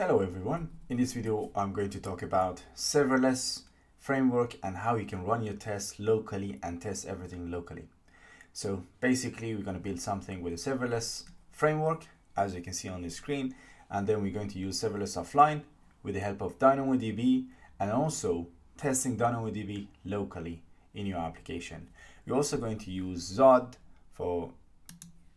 Hello everyone, in this video I'm going to talk about serverless framework and how you can run your tests locally and test everything locally. So basically we're going to build something with a serverless framework as you can see on the screen, and then we're going to use serverless offline with the help of DynamoDB and also testing DynamoDB locally in your application. We're also going to use Zod for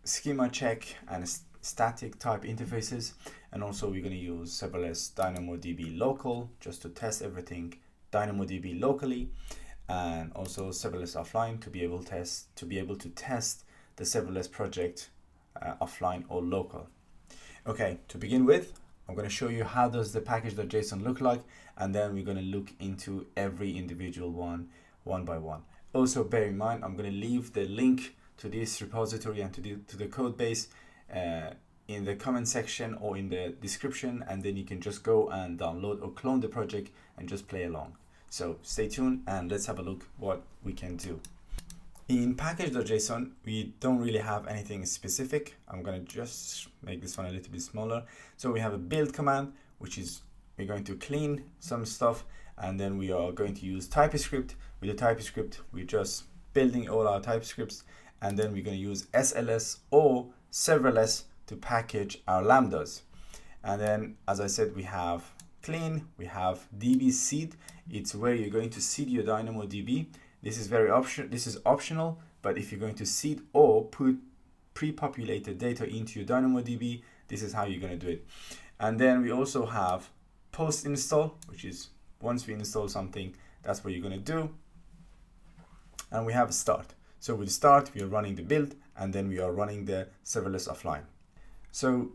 schema check and static type interfaces, and also we're going to use serverless DynamoDB local just to test everything DynamoDB locally, and also serverless offline to be able to test the serverless project offline or local. Okay, to begin with, I'm going to show you how does the package.json look like, and then we're going to look into every individual one by one. Also bear in mind, I'm going to leave the link to this repository and to the code base in the comment section or in the description, and then you can just go and download or clone the project and just play along. So stay tuned and let's have a look what we can do. In package.json, we don't really have anything specific. I'm going to just make this one a little bit smaller. So we have a build command, which is we're going to clean some stuff, and then we are going to use TypeScript. With the TypeScript, we're just building all our TypeScripts, and then we're going to use SLS or serverless to package our lambdas. And then, as I said, we have clean, we have DB seed. It's where you're going to seed your DynamoDB. This is optional, but if you're going to seed or put pre-populated data into your DynamoDB, this is how you're going to do it. And then we also have post install, which is once we install something, that's what you're going to do. And we have start. So with start, we are running the build, and then we are running the serverless offline. So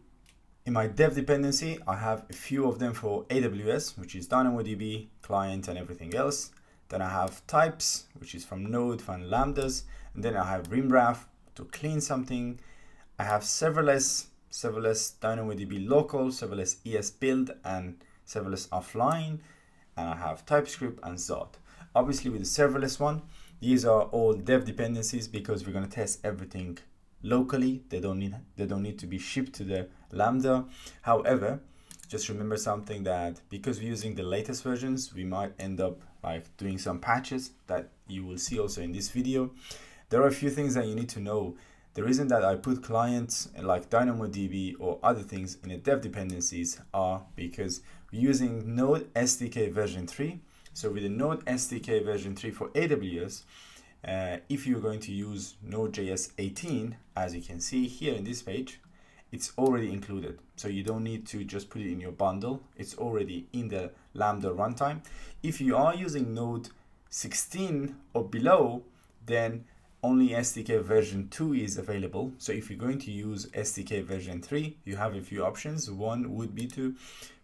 in my dev dependency, I have a few of them for AWS, which is DynamoDB, client, and everything else. Then I have types, which is from Node and Lambdas. And then I have rimgraph to clean something. I have serverless DynamoDB local, serverless ES build, and serverless offline. And I have TypeScript and Zod. Obviously with the serverless one, these are all dev dependencies because we're going to test everything locally. They don't need to be shipped to the Lambda. However, just remember something, that because we're using the latest versions, we might end up like doing some patches that you will see also in this video. There are a few things that you need to know. The reason that I put clients like DynamoDB or other things in the dev dependencies are because we're using Node SDK version 3. So with the Node SDK version 3 for AWS, if you're going to use Node.js 18, as you can see here in this page, it's already included. So you don't need to just put it in your bundle. It's already in the Lambda runtime. If you are using Node 16 or below, then only SDK version 2 is available. So if you're going to use SDK version 3, you have a few options. One would be to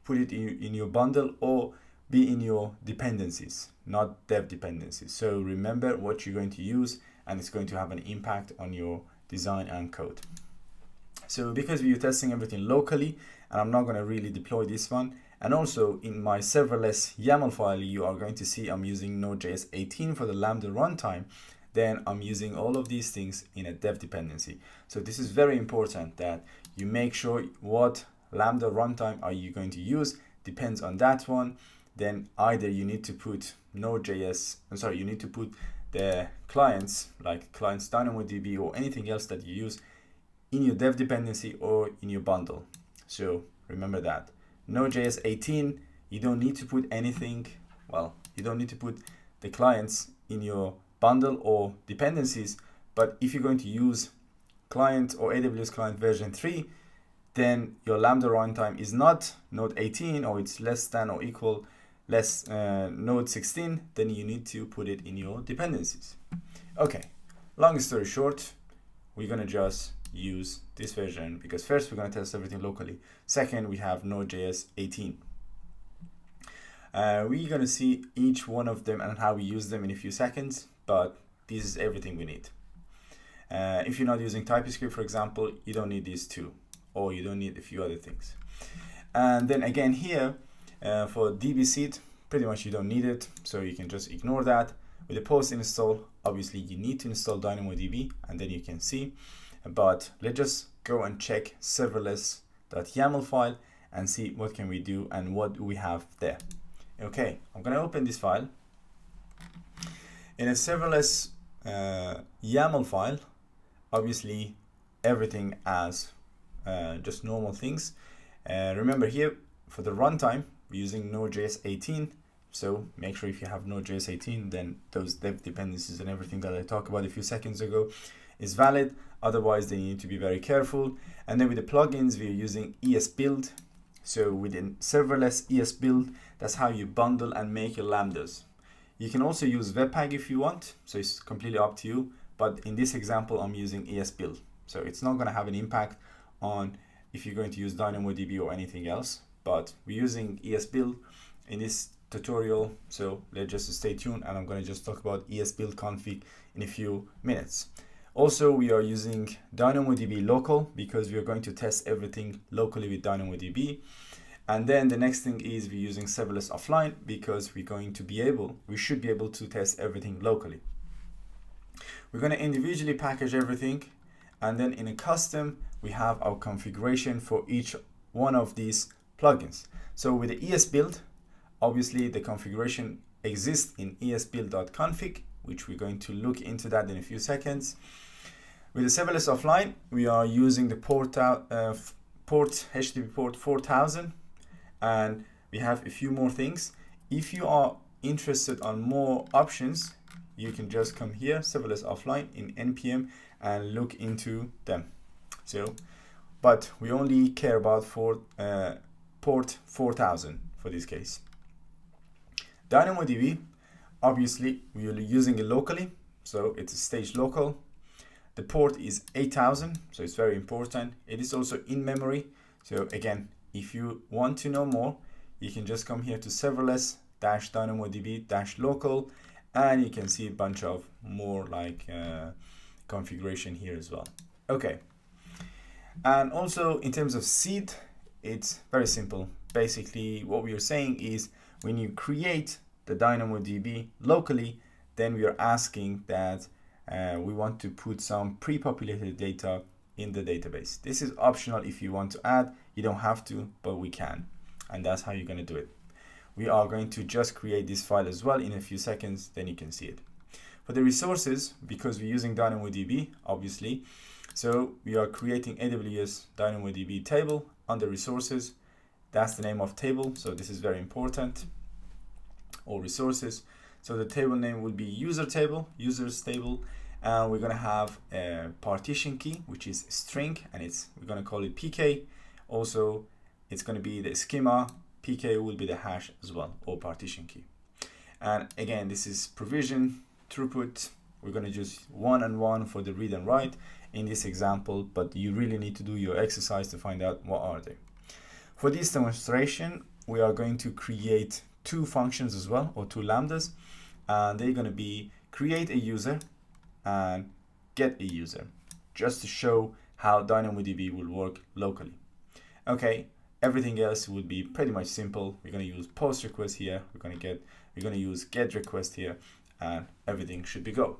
put it in your bundle or be in your dependencies, not dev dependencies. So remember what you're going to use, and it's going to have an impact on your design and code. So because we're testing everything locally, and I'm not going to really deploy this one, and also in my serverless YAML file, you are going to see I'm using Node.js 18 for the Lambda runtime, then I'm using all of these things in a dev dependency. So this is very important that you make sure what Lambda runtime are you going to use, depends on that one. Then either you need to put you need to put the clients, like clients DynamoDB or anything else that you use in your dev dependency or in your bundle. So remember that. Node.js 18, you don't need to put anything, you don't need to put the clients in your bundle or dependencies, but if you're going to use client or AWS client version 3, then your Lambda runtime is not Node 18, or it's less than or equal Node 16, then you need to put it in your dependencies. Okay, long story short, we're going to just use this version because first we're going to test everything locally. Second, we have Node.js 18. We're going to see each one of them and how we use them in a few seconds, but this is everything we need. If you're not using TypeScript, for example, you don't need these two, or you don't need a few other things. And then again here, for DB seed, pretty much you don't need it, so you can just ignore that. With the post install, obviously you need to install DynamoDB, and then you can see. But let's just go and check serverless.yaml file, and see what can we do and what we have there. Okay, I'm gonna open this file. In a serverless YAML file, obviously everything as just normal things. Remember here for the runtime we're using Node.js 18, so make sure if you have Node.js 18 then those dev dependencies and everything that I talked about a few seconds ago is valid, otherwise they need to be very careful. And then with the plugins we're using ESBuild. So within serverless ESBuild, that's how you bundle and make your lambdas. You can also use Webpack if you want, so it's completely up to you, but in this example I'm using ESBuild, so it's not going to have an impact on if you're going to use DynamoDB or anything else, but we're using ESBuild in this tutorial, so let's just stay tuned and I'm going to just talk about ESBuild config in a few minutes. Also, we are using DynamoDB local because we are going to test everything locally with DynamoDB. And then the next thing is we're using serverless offline because we should be able to test everything locally. We're going to individually package everything, and then in a custom we have our configuration for each one of these plugins. So with the ESBuild, obviously the configuration exists in esbuild.config, which we're going to look into that in a few seconds. With the serverless offline, we are using the HTTP port 4000, and we have a few more things. If you are interested on more options, you can just come here, serverless offline in npm, and look into them. So, but we only care about for port 4000 for this case. DynamoDB, obviously we are using it locally, so it's a stage local. The port is 8000, so it's very important. It is also in memory. So again, if you want to know more, you can just come here to serverless-dynamodb-local, and you can see a bunch of more like configuration here as well. Okay, and also in terms of seed, it's very simple. Basically, what we are saying is when you create the DynamoDB locally, then we are asking that we want to put some pre-populated data in the database. This is optional if you want to add. You don't have to, but we can, and that's how you're going to do it. We are going to just create this file as well in a few seconds, then you can see it. For the resources, because we're using DynamoDB, obviously, so we are creating AWS DynamoDB table under resources. That's the name of table, so this is very important. Or resources. So the table name will be user table, users table, and we're going to have a partition key, which is string, and we're going to call it PK. Also, it's going to be the schema. PK will be the hash as well, or partition key. And again, this is provision, throughput. We're going to use 1 and 1 for the read and write in this example, but you really need to do your exercise to find out what are they. For this demonstration, we are going to create 2 functions as well, or 2 lambdas, and they're going to be create a user and get a user, just to show how DynamoDB will work locally. Okay, everything else would be pretty much simple. We're going to use post request here, we're going to use get request here, and everything should be go.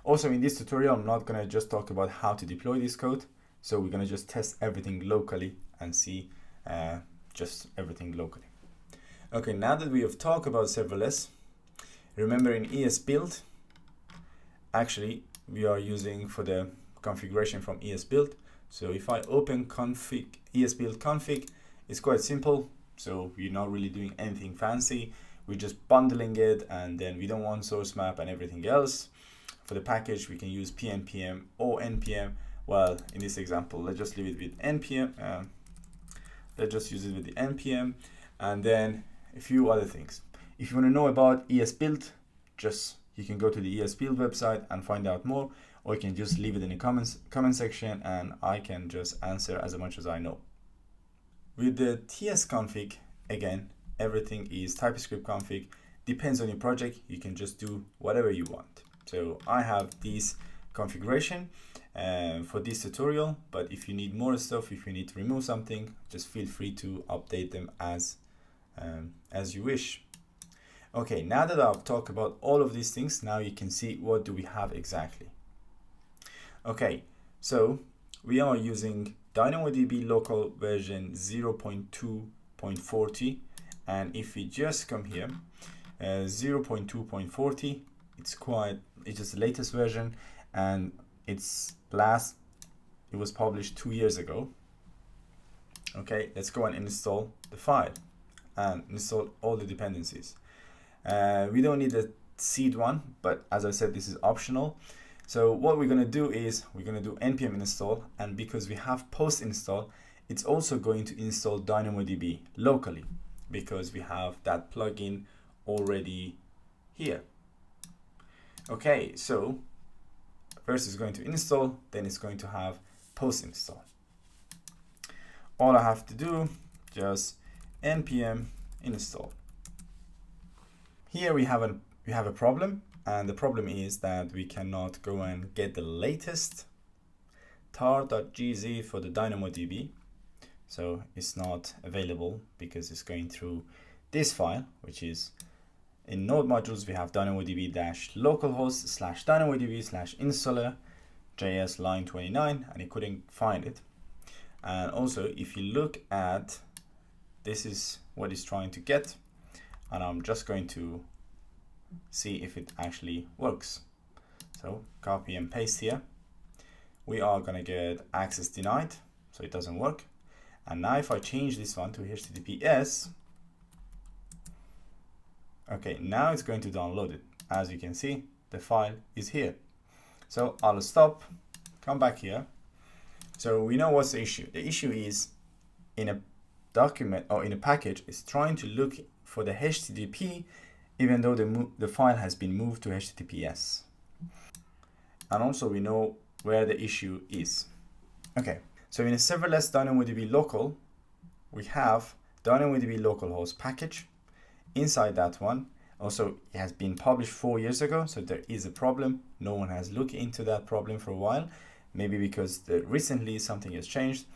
Also in this tutorial, I'm not going to just talk about how to deploy this code, so we're going to just test everything locally and see just everything locally. Okay, now that we have talked about serverless, remember in ESBuild, actually we are using for the configuration from ESBuild. So if I open config, ESBuild config, it's quite simple. So we're not really doing anything fancy. We're just bundling it, and then we don't want source map and everything else. For the package, we can use pnpm or npm. Well, in this example, let's just leave it with npm. Let's just use it with the npm, and then a few other things. If you want to know about ESBuild, you can go to the ESBuild website and find out more, or you can just leave it in the comment section and I can just answer as much as I know. With the TS config, again, everything is TypeScript config. Depends on your project, you can just do whatever you want. So I have this configuration for this tutorial, but if you need more stuff, if you need to remove something, just feel free to update them as you wish. Okay, now that I've talked about all of these things, now you can see what do we have exactly. Okay, so we are using DynamoDB local version 0.2.40, and if we just come here, 0.2.40, it's just the latest version, and it was published 2 years ago. Okay, let's go and install the file and install all the dependencies. We don't need the seed one, but as I said, this is optional. So what we're going to do is we're going to do npm install, and because we have post install, it's also going to install DynamoDB locally because we have that plugin already here. Okay, so first it's going to install, then it's going to have post install. All I have to do, just npm install. Here we have a problem, and the problem is that we cannot go and get the latest tar.gz for the DynamoDB. So it's not available because it's going through this file, which is in node modules. We have dynamodb-localhost/dynamodb/installer.js line 29, and it couldn't find it. And also, if you look at, this is what it's trying to get, and I'm just going to see if it actually works. So copy and paste here. We are going to get access denied, so it doesn't work. And now if I change this one to HTTPS, okay, now it's going to download it. As you can see, the file is here. So I'll stop, come back here. So we know what's the issue. The issue is in a document or in a package, it's trying to look for the HTTP even though the file has been moved to HTTPS. And also we know where the issue is. Okay, so in a serverless DynamoDB local, we have DynamoDB localhost package. Inside that one, also it has been published 4 years ago, so there is a problem. No one has looked into that problem for a while, maybe because recently something has changed,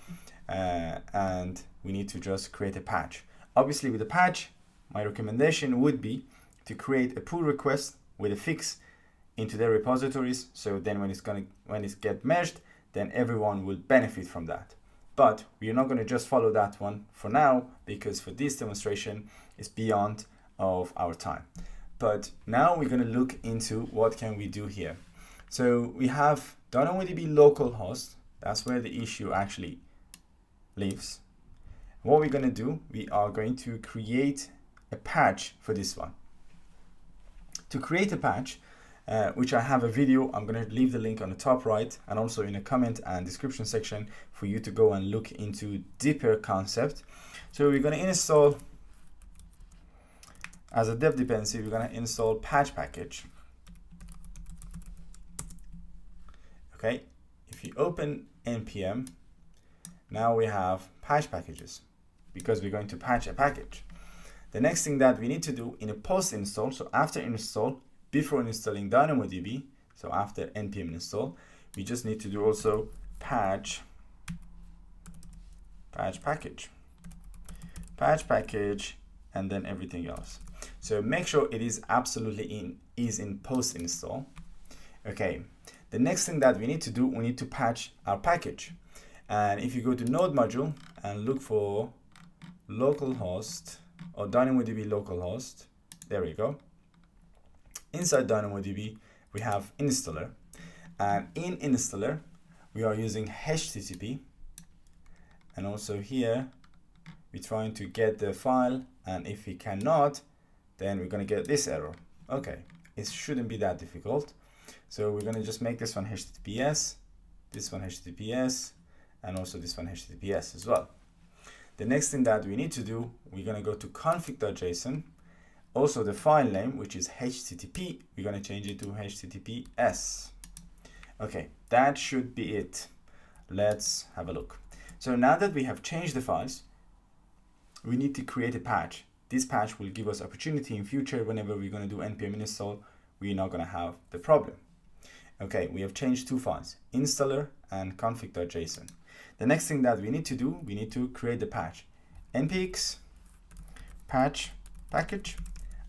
and we need to just create a patch. Obviously with a patch, my recommendation would be to create a pull request with a fix into their repositories, so then when it's get merged, then everyone will benefit from that. But we're not going to just follow that one for now, because for this demonstration it's beyond of our time. But now we're going to look into what can we do here. So we have DynamoDB localhost, that's where the issue actually lives. What we're going to do, we are going to create a patch for this one. To create a patch, which I have a video, I'm going to leave the link on the top right and also in the comment and description section for you to go and look into deeper concept. So we're going to install, as a dev dependency, we're going to install patch package. Okay, if you open npm, now we have patch packages because we're going to patch a package. The next thing that we need to do in a post install, so after install, before installing DynamoDB, so after npm install, we just need to do also patch package, and then everything else. So make sure it is absolutely in post install. Okay, the next thing that we need to do, we need to patch our package. And if you go to node module and look for localhost or DynamoDB localhost, there we go. Inside DynamoDB, we have installer, and in installer, we are using HTTP, and also here, we're trying to get the file, and if we cannot, then we're going to get this error. Okay, it shouldn't be that difficult. So we're going to just make this one HTTPS, this one HTTPS, and also this one HTTPS as well. The next thing that we need to do, we're going to go to config.json. Also the file name, which is HTTP, we're going to change it to HTTPS. Okay, that should be it. Let's have a look. So now that we have changed the files, we need to create a patch. This patch will give us opportunity in future whenever we're going to do npm install, we're not going to have the problem. Okay, we have changed two files, installer and config.json. The next thing that we need to do, we need to create the patch. npx patch package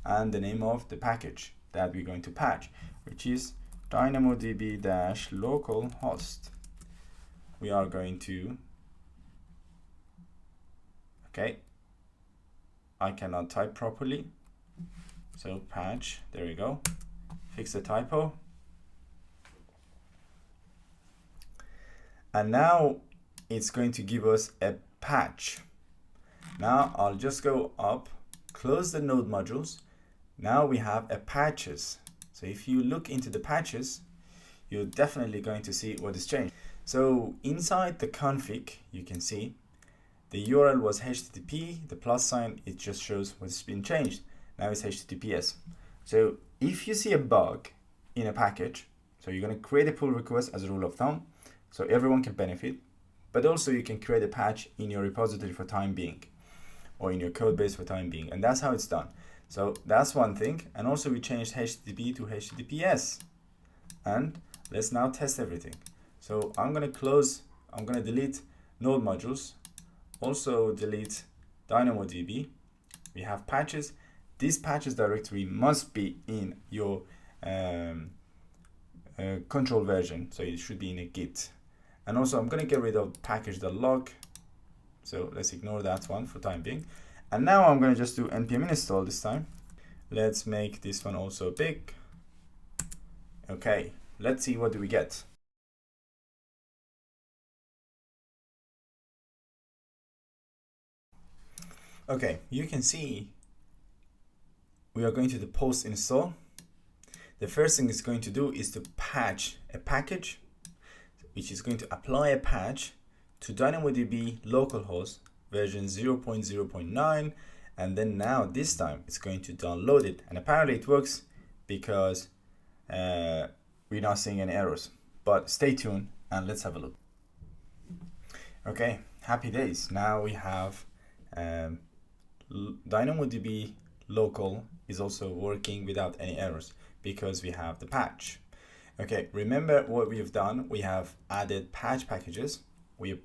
and the name of the package that we're going to patch, which is DynamoDB-localhost. We are going to Okay, I cannot type properly. So patch, there we go. Fix the typo. And now it's going to give us a patch. Now I'll just go up, close the node modules. Now we have a patches. So if you look into the patches, you're definitely going to see what is changed. So inside the config, you can see the URL was HTTP, the plus sign, it just shows what's been changed. Now it's HTTPS. So if you see a bug in a package, so you're going to create a pull request as a rule of thumb, so everyone can benefit, but also you can create a patch in your repository for time being, or in your code base for time being, and that's how it's done. So that's one thing, and also we changed HTTP to HTTPS, and let's now test everything. So I'm going to delete node modules, also delete DynamoDB. We have patches. This patches directory must be in your control version, so it should be in a Git. And also I'm going to get rid of package.log, so let's ignore that one for time being. And now I'm going to just do npm install this time. Let's make this one also big. Okay, let's see what do we get. Okay, you can see we are going to the post install. The first thing it's going to do is to patch a package, which is going to apply a patch to DynamoDB localhost version 0.0.9, and then now this time it's going to download it, and apparently it works because we're not seeing any errors. But stay tuned and let's have a look. Okay, happy days. Now we have DynamoDB local is also working without any errors because we have the patch. Okay, remember what we've done. We have added patch packages. We've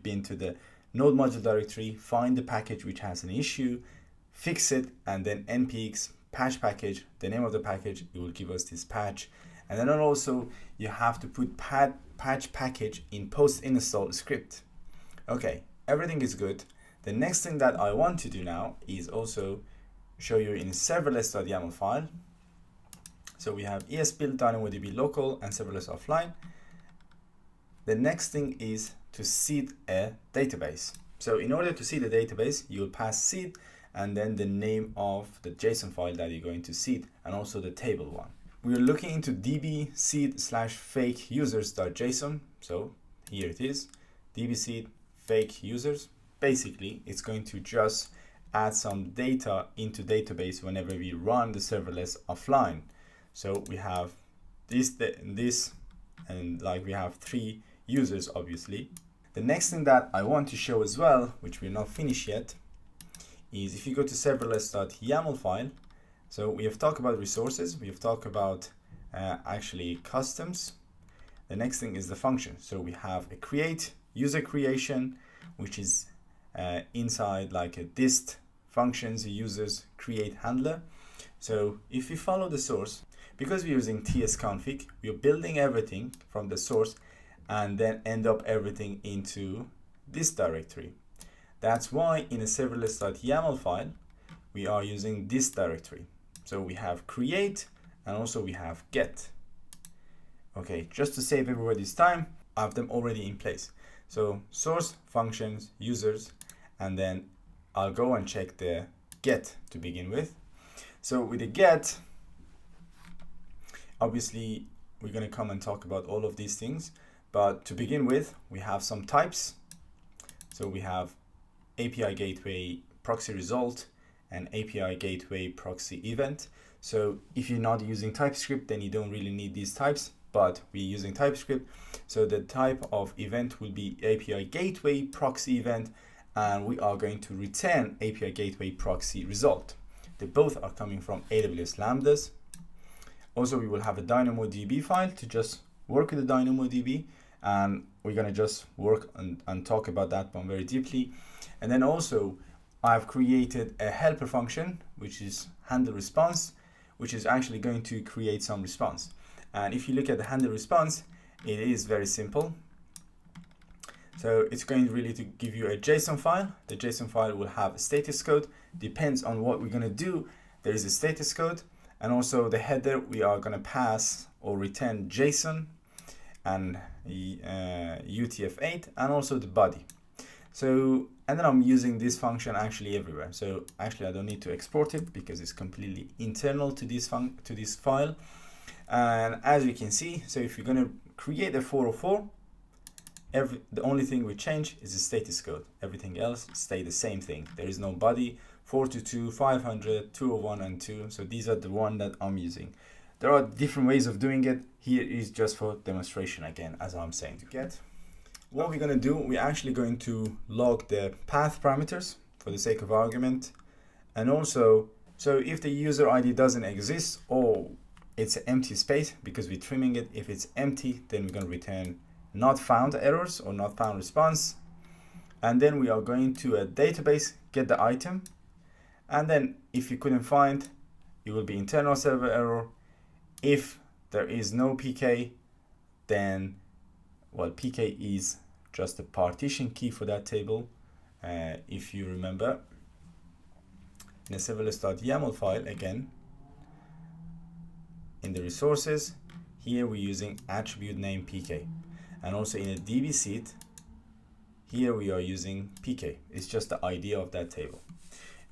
been to the node module directory, find the package which has an issue, fix it, and then npx patch package, the name of the package, it will give us this patch. And then also you have to put patch package in post install script. Okay, everything is good. The next thing that I want to do now is also show you in serverless.yaml file. So we have esbuild DynamoDB local and serverless offline. The next thing is to seed a database. So in order to seed a database, you'll pass seed and then the name of the JSON file that you're going to seed, and also the table one. We're looking into db seed /fake users.json. So here it is, db seed fake users. Basically, it's going to just add some data into database whenever we run the serverless offline. So we have this, and like we have 3 users, obviously. The next thing that I want to show as well, which we're not finished yet, is if you go to serverless.yaml file. So we have talked about resources. We have talked about actually customs. The next thing is the function. So we have a create, user creation, which is inside like a dist functions users create handler. So if we follow the source, because we're using tsconfig, we're building everything from the source and then end up everything into this directory. That's why in a serverless.yaml file, we are using this directory. So we have create and also we have get. Okay, just to save everybody's time, I have them already in place. So source, functions, users, and then I'll go and check the get to begin with. So with the get, obviously we're going to come and talk about all of these things, but to begin with, we have some types. So we have API gateway proxy result and API gateway proxy event. So if you're not using TypeScript, then you don't really need these types, but we're using TypeScript. So the type of event will be API gateway proxy event, and we are going to return API gateway proxy result. They both are coming from AWS Lambdas. Also, we will have a DynamoDB file to just work with the DynamoDB, and we're going to just work and talk about that one very deeply. And then also, I've created a helper function, which is handle response, which is actually going to create some response. And if you look at the handle response, it is very simple. So it's going really to give you a JSON file. The JSON file will have a status code. Depends on what we're going to do. There is a status code, and also the header we are going to pass or return JSON and UTF-8, and also the body. So, and then I'm using this function actually everywhere. So actually I don't need to export it because it's completely internal to this file. And as you can see, so if you're going to create a 404, the only thing we change is the status code. Everything else stay the same thing. There is no body. 422, 500, 201, and 2. So these are the one that I'm using. There are different ways of doing it. Here is just for demonstration again, as I'm saying. To get what we're going to do, we're actually going to log the path parameters for the sake of argument. And also, so if the user ID doesn't exist or it's an empty space because we're trimming it, if it's empty, then we're going to return not found errors or not found response. And then we are going to a database, get the item. And then if you couldn't find, it will be internal server error. If there is no PK, then, well, PK is just a partition key for that table. If you remember, in the serverless.yaml file, again, in the resources, here we're using attribute name PK. And also in a DB seed, here we are using PK. It's just the ID of that table.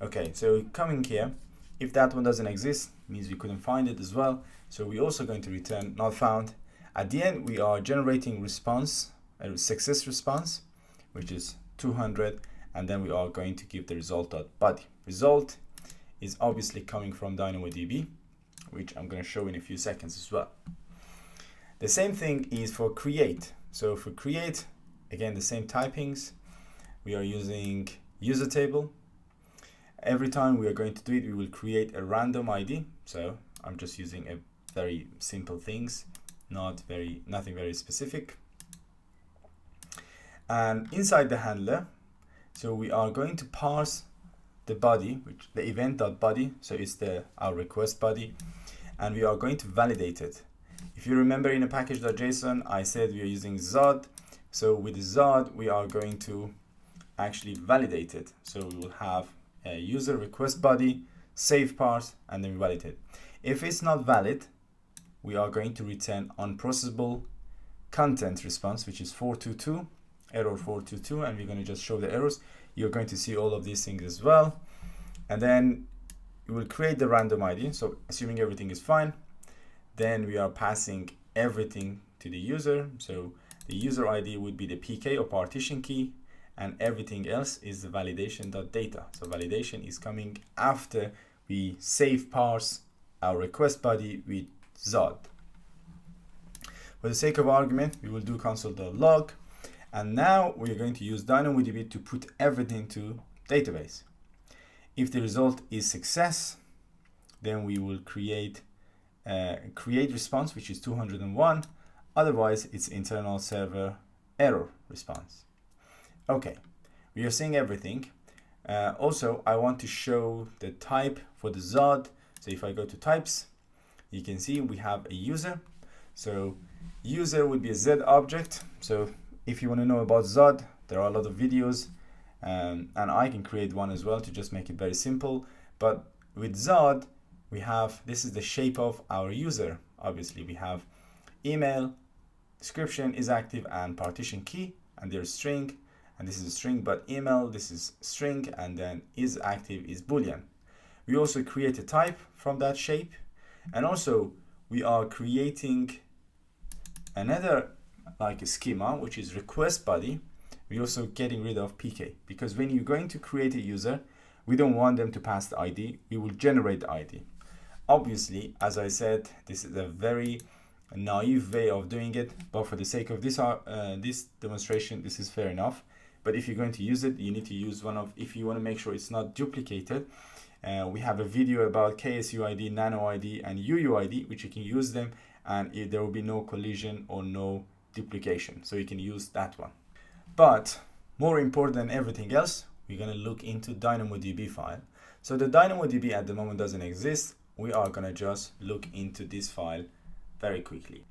Okay, so coming here, if that one doesn't exist, means we couldn't find it as well. So we're also going to return not found. At the end, we are generating response, a success response, which is 200, and then we are going to give the result.body. Result is obviously coming from DynamoDB, which I'm going to show in a few seconds as well. The same thing is for create. So for create, again, the same typings. We are using user table. Every time we are going to do it, we will create a random ID. So I'm just using a very simple things, nothing very specific. And inside the handler, so we are going to parse the body, which the event.body, so it's our request body, and we are going to validate it. If you remember in a package.json, I said we are using Zod. So with Zod, we are going to actually validate it. So we will have a user request body, save parse, and then validate it. If it's not valid, we are going to return unprocessable content response, which is 422, error 422, and we're going to just show the errors. You're going to see all of these things as well. And then we will create the random ID. So assuming everything is fine, then we are passing everything to the user. So the user ID would be the PK or partition key, and everything else is the validation.data. So validation is coming after we save parse our request body with Zod. For the sake of argument, we will do console.log, and now we are going to use DynamoDB to put everything to database. If the result is success, then we will create response, which is 201. Otherwise, it's internal server error response. Okay, we are seeing everything. Also, I want to show the type for the Zod. So if I go to types, you can see we have a user. So user would be a Z object. So if you want to know about Zod, there are a lot of videos, and I can create one as well to just make it very simple. But with Zod, we have, this is the shape of our user. Obviously, we have email, description is active, and partition key, and there's string, and this is a string, but email, this is string, and then is active is Boolean. We also create a type from that shape, and also we are creating another like a schema, which is request body. We're also getting rid of PK, because when you're going to create a user, we don't want them to pass the ID, we will generate the ID. Obviously, as I said, this is a very naive way of doing it, but for the sake of this demonstration, this is fair enough. But if you're going to use it, you need to use one of, if you want to make sure it's not duplicated, we have a video about KSUID, NanoID, and UUID, which you can use them, and there will be no collision or no duplication. So you can use that one. But more important than everything else, we're going to look into DynamoDB file. So the DynamoDB at the moment doesn't exist. We are going to just look into this file very quickly.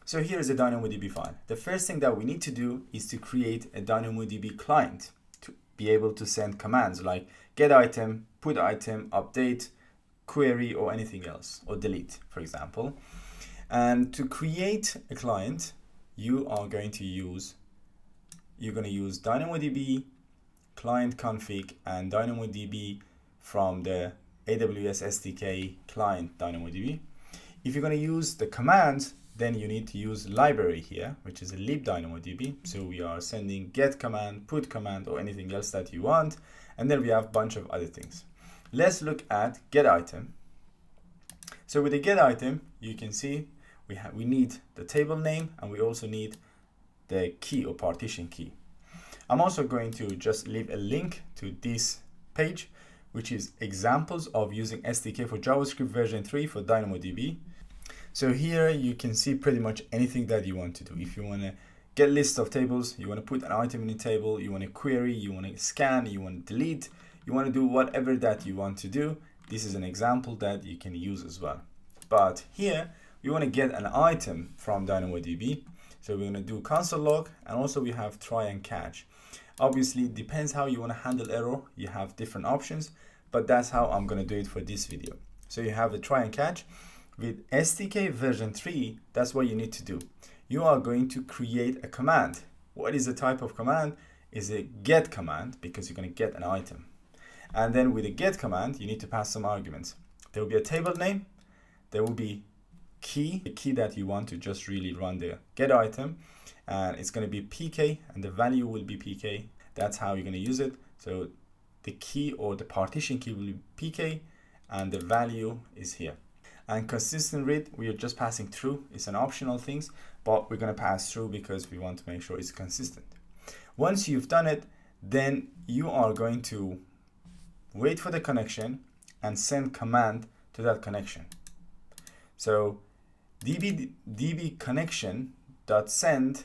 So here is a DynamoDB file. The first thing that we need to do is to create a DynamoDB client to be able to send commands like get item, put item, update, query, or anything else, or delete, for example. And to create a client, you're going to use DynamoDB client config and DynamoDB from the AWS SDK client DynamoDB. If you're going to use the commands, then you need to use library here, which is a libDynamoDB. So we are sending get command, put command, or anything else that you want. And then we have a bunch of other things. Let's look at get item. So with the get item, you can see we need the table name, and we also need the key or partition key. I'm also going to just leave a link to this page, which is examples of using SDK for JavaScript version 3 for DynamoDB. So here you can see pretty much anything that you want to do. If you want to get a list of tables, you want to put an item in a table, you want to query, you want to scan, you want to delete, you want to do whatever that you want to do. This is an example that you can use as well. But here we want to get an item from DynamoDB. So we're going to do console log, and also we have try and catch. Obviously, it depends how you want to handle error. You have different options, but that's how I'm going to do it for this video. So you have the try and catch. With SDK version 3, that's what you need to do. You are going to create a command. What is the type of command? Is a get command, because you're going to get an item. And then with a get command, you need to pass some arguments. There will be a table name. There will be key, the key that you want to just really run the get item, and it's going to be pk, and the value will be pk. That's how you're going to use it. So the key or the partition key will be pk, and the value is here. And consistent read, we are just passing through. It's an optional thing, but we're going to pass through because we want to make sure it's consistent. Once you've done it, then you are going to wait for the connection and send command to that connection. So db connection dot send,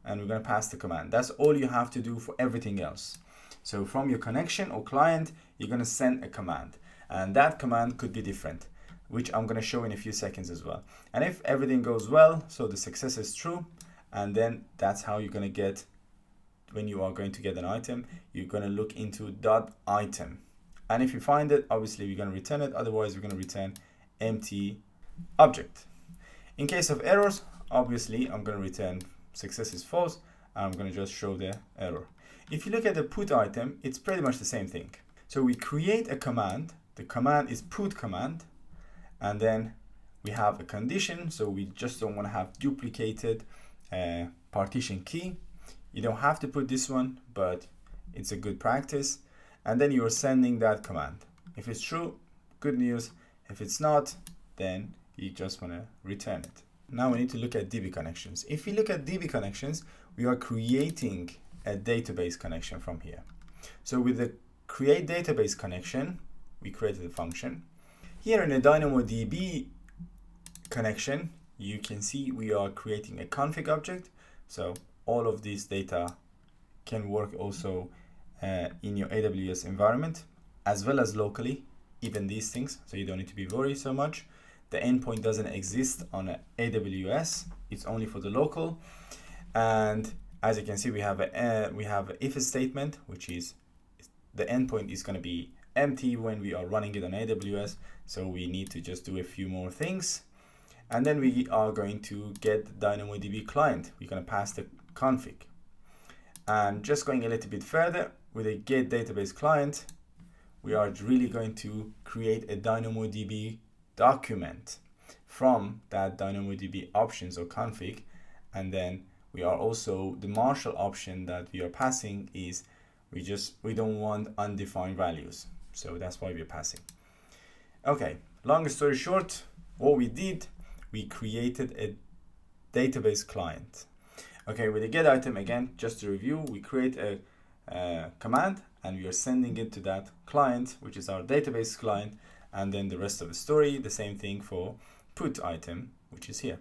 and we're going to pass the command. That's all you have to do for everything else. So from your connection or client, you're going to send a command, and that command could be different, which I'm going to show in a few seconds as well. And if everything goes well, so the success is true, and then that's how you're going to get, when you are going to get an item, you're going to look into .item. And if you find it, obviously we're going to return it. Otherwise, we're going to return empty object. In case of errors, obviously I'm going to return success is false, and I'm going to just show the error. If you look at the put item, it's pretty much the same thing. So we create a command. The command is put command, and then we have a condition. So we just don't want to have duplicated partition key. You don't have to put this one, but it's a good practice. And then you are sending that command. If it's true, good news. If it's not, then you just want to return it. Now we need to look at DB connections. If we look at DB connections, we are creating a database connection from here. So with the create database connection, we created a function. Here in the DynamoDB connection, you can see we are creating a config object. So all of this data can work also in your AWS environment, as well as locally, even these things. So you don't need to be worried so much. The endpoint doesn't exist on AWS. It's only for the local. And as you can see, we have an if statement, which is the endpoint is going to be empty when we are running it on AWS. So we need to just do a few more things. And then we are going to get the DynamoDB client. We're going to pass the config. And just going a little bit further, with a get database client, we are really going to create a DynamoDB document from that DynamoDB options or config. And then we are also, the marshal option that we are passing is we don't want undefined values. So that's why we're passing. Okay, long story short, what we did, we created a database client. Okay, with the get item, again, just to review, we create a command and we are sending it to that client, which is our database client. And then the rest of the story, the same thing for put item, which is here.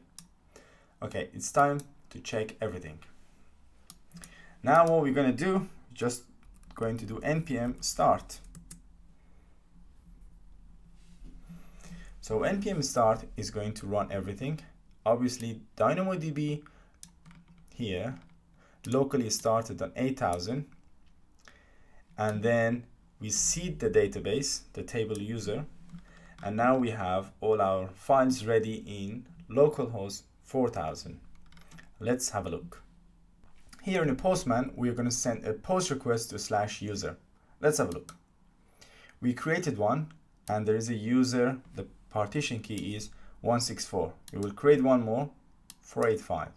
Okay, it's time to check everything. Now what we're going to do, just going to do npm start. So npm start is going to run everything. obviously DynamoDB here locally started on 8000, and then we seed the database, the table user, and now we have all our files ready in localhost 4000. Let's have a look. Here in the Postman, we're going to send a post request to /user. Let's have a look. We created one, and there is a user. The partition key is 164. We will create one more, 485.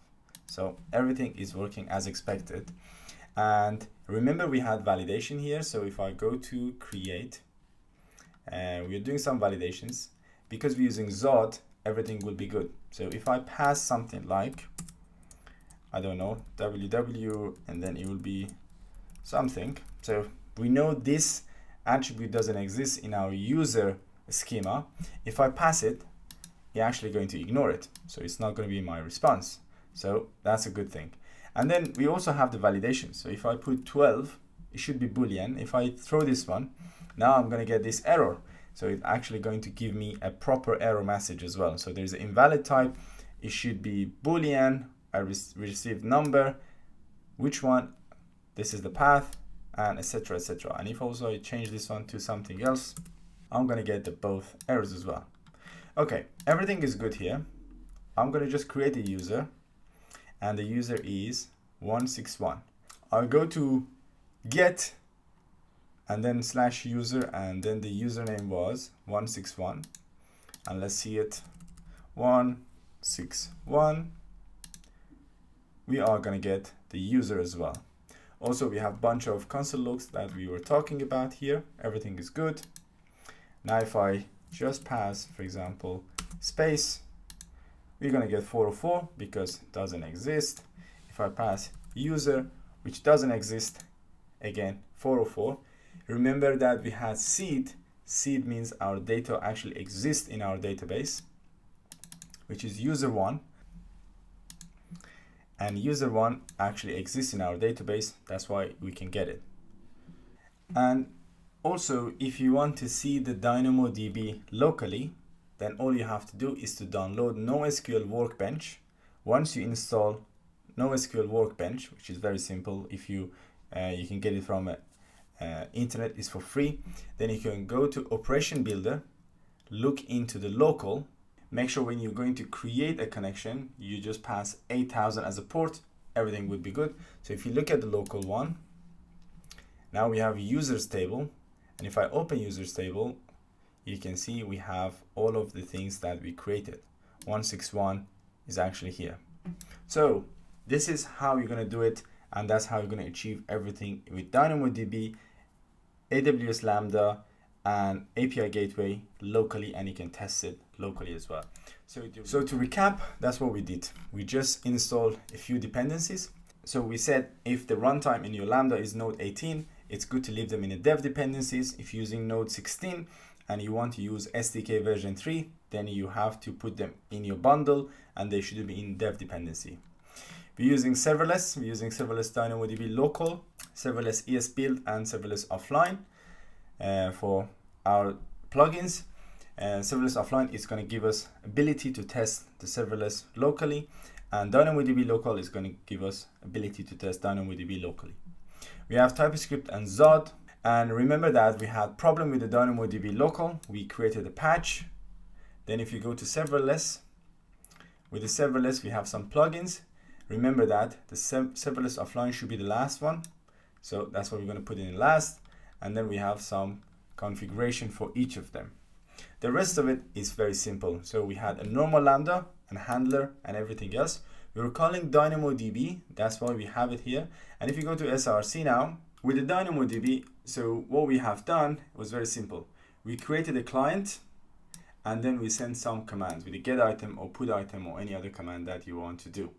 So everything is working as expected. And remember, we had validation here. So if I go to create, we're doing some validations. Because we're using Zod, everything will be good. So if I pass something like, I don't know, ww, and then it will be something. So we know this attribute doesn't exist in our user schema. If I pass it, you're actually going to ignore it. So it's not going to be my response. So that's a good thing. And then we also have the validation. So if I put 12, it should be Boolean. If I throw this one, now I'm going to get this error. So it's actually going to give me a proper error message as well. So there's an invalid type. It should be Boolean. I received number. Which one? This is the path, and etc. etc. And if also I change this one to something else, I'm going to get the both errors as well. Okay, everything is good here. I'm going to just create a user, and the user is 161. I'll go to get, and then /user, and then the username was 161. And let's see it, 161. We are going to get the user as well. Also, we have a bunch of console logs that we were talking about here. Everything is good. Now, if I just pass, for example, space, we're going to get 404 because it doesn't exist. If I pass user, which doesn't exist, again, 404. Remember that we had seed. Seed means our data actually exists in our database, which is user1. And user1 actually exists in our database. That's why we can get it. And also, if you want to see the DynamoDB locally, then all you have to do is to download NoSQL Workbench. Once you install NoSQL Workbench, which is very simple, if you can get it from internet, is for free. Then you can go to Operation Builder, look into the local. Make sure when you're going to create a connection, you just pass 8000 as a port. Everything would be good. So if you look at the local one, now we have users table. And if I open users table, you can see we have all of the things that we created. 161 is actually here. So this is how you're going to do it. And that's how you're going to achieve everything with DynamoDB, AWS Lambda, and API gateway locally, and you can test it locally as well. So to recap, that's what we did. We just installed a few dependencies. So we said if the runtime in your Lambda is Node 18, it's good to leave them in the dev dependencies. If you're using Node 16 and you want to use SDK version 3, then you have to put them in your bundle and they should be in dev dependency. We're using serverless. We're using serverless DynamoDB local, serverless ES build, and serverless offline for our plugins. Serverless offline is going to give us ability to test the serverless locally, and DynamoDB local is going to give us ability to test DynamoDB locally. We have TypeScript and Zod, and remember that we had problem with the DynamoDB local. We created a patch. Then if you go to serverless, with the serverless we have some plugins. Remember that the serverless offline should be the last one, so that's what we're going to put in last, and then we have some configuration for each of them. The rest of it is very simple. So we had a normal Lambda and handler and everything else. We were calling DynamoDB, that's why we have it here. And if you go to SRC now, with the DynamoDB, so what we have done was very simple. We created a client, and then we sent some commands with a get item or put item or any other command that you want to do.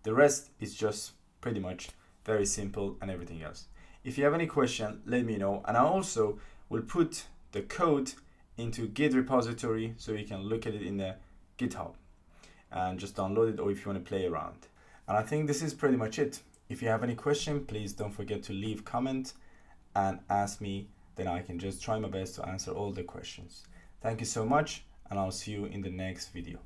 The rest is just pretty much very simple and everything else. If you have any question, let me know. And I also will put the code into Git repository so you can look at it in the GitHub and just download it, or if you want to play around. And I think this is pretty much it. If you have any question, please don't forget to leave comment and ask me, then I can just try my best to answer all the questions. Thank you so much, and I'll see you in the next video.